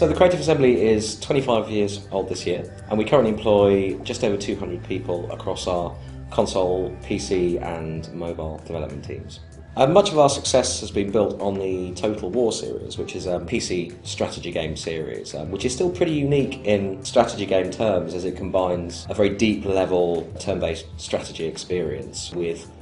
So the Creative Assembly is 25 years old this year, and we currently employ just over 200 people across our console, PC and mobile development teams. Much of our success has been built on the Total War series, which is a PC strategy game series, which is still pretty unique in strategy game terms, as it combines a very deep level turn-based strategy experience with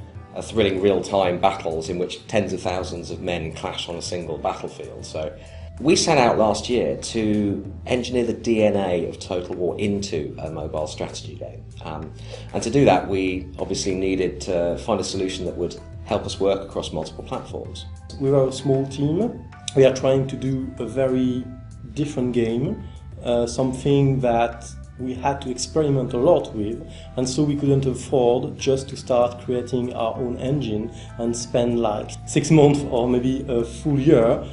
thrilling real-time battles in which tens of thousands of men clash on a single battlefield. So we set out last year to engineer the DNA of Total War into a mobile strategy game. And to do that, we obviously needed to find a solution that would help us work across multiple platforms. We were a small team. We are trying to do a very different game, something that we had to experiment a lot with, and so we couldn't afford just to start creating our own engine and spend like 6 months or maybe a full year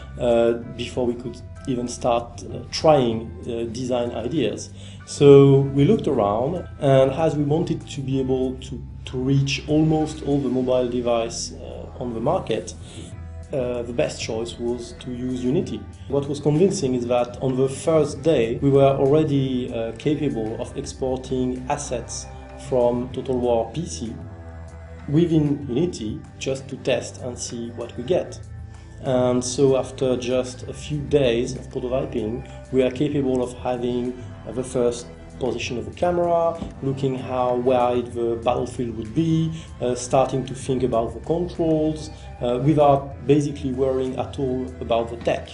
before we could even start trying design ideas. So we looked around, and as we wanted to be able to reach almost all the mobile devices on the market, the best choice was to use Unity. What was convincing is that on the first day we were already capable of exporting assets from Total War PC within Unity just to test and see what we get. And so after just a few days of prototyping, we are capable of having the first position of the camera, looking how wide the battlefield would be, starting to think about the controls, without basically worrying at all about the tech.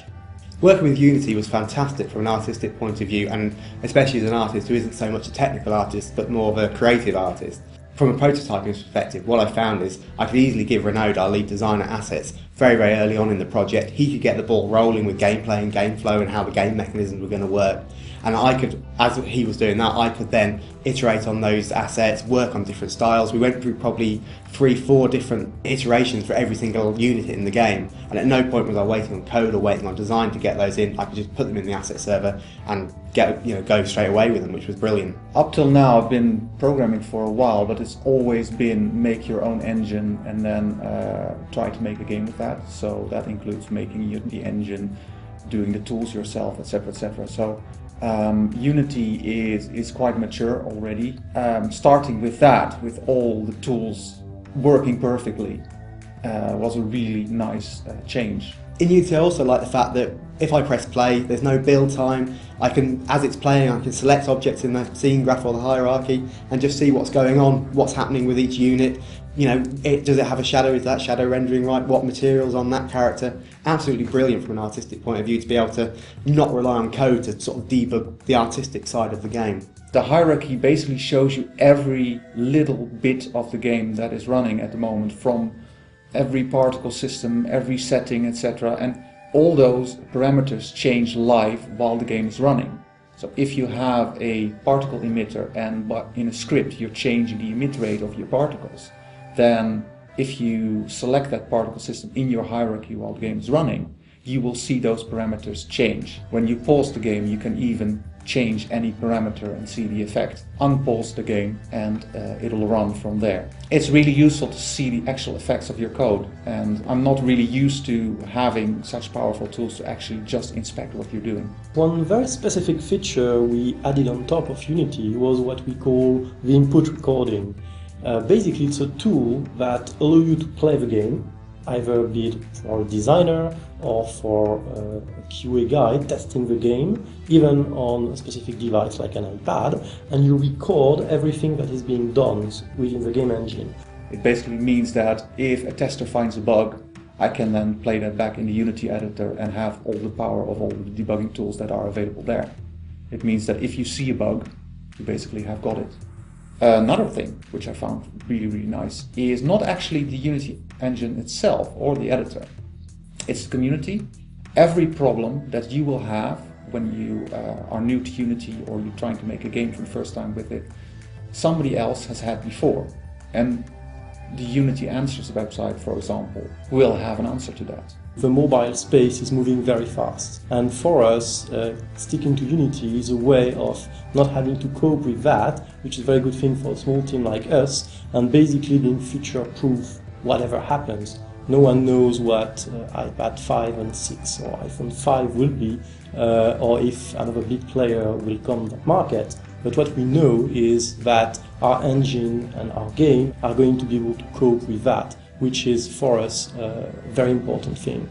Working with Unity was fantastic from an artistic point of view, and especially as an artist who isn't so much a technical artist but more of a creative artist. From a prototyping perspective, what I found is I could easily give Renaud, our lead designer, assets very, very early on in the project. He could get the ball rolling with gameplay and game flow and how the game mechanisms were going to work. And I could, as he was doing that, I could then iterate on those assets, work on different styles. We went through probably 3-4 different iterations for every single unit in the game. And at no point was I waiting on code or waiting on design to get those in. I could just put them in the asset server and go straight away with them, which was brilliant. Up till now, I've been programming for a while, but it's always been make your own engine and then try to make a game with that. So that includes making the engine, doing the tools yourself, etc., etc. So Unity is quite mature already. Starting with that, with all the tools working perfectly, was a really nice change. In Unity I also like the fact that if I press play, there's no build time. I can, as it's playing, I can select objects in the scene graph or the hierarchy and just see what's going on, what's happening with each unit. You know, does it have a shadow? Is that shadow rendering right? What material's on that character? Absolutely brilliant from an artistic point of view to be able to not rely on code to sort of debug the artistic side of the game. The hierarchy basically shows you every little bit of the game that is running at the moment, from every particle system, every setting, etc. And all those parameters change live while the game is running. So if you have a particle emitter and in a script you're changing the emit rate of your particles, then if you select that particle system in your hierarchy while the game is running, you will see those parameters change. When you pause the game, you can even change any parameter and see the effect. Unpause the game and it'll run from there. It's really useful to see the actual effects of your code, and I'm not really used to having such powerful tools to actually just inspect what you're doing. One very specific feature we added on top of Unity was what we call the input recording. Basically, it's a tool that allows you to play the game, either be it for a designer or for a QA guy testing the game, even on a specific device like an iPad, and you record everything that is being done within the game engine. It basically means that if a tester finds a bug, I can then play that back in the Unity editor and have all the power of all the debugging tools that are available there. It means that if you see a bug, you basically have got it. Another thing, which I found really, really nice, is not actually the Unity engine itself or the editor. It's the community. Every problem that you will have when you are new to Unity or you're trying to make a game for the first time with it, somebody else has had before. And the Unity Answers website, for example, will have an answer to that. The mobile space is moving very fast, and for us, sticking to Unity is a way of not having to cope with that, which is a very good thing for a small team like us, and basically being future-proof whatever happens No one knows what iPad 5 and 6 or iPhone 5 will be, or if another big player will come to the market. But what we know is that our engine and our game are going to be able to cope with that, which is for us a very important thing.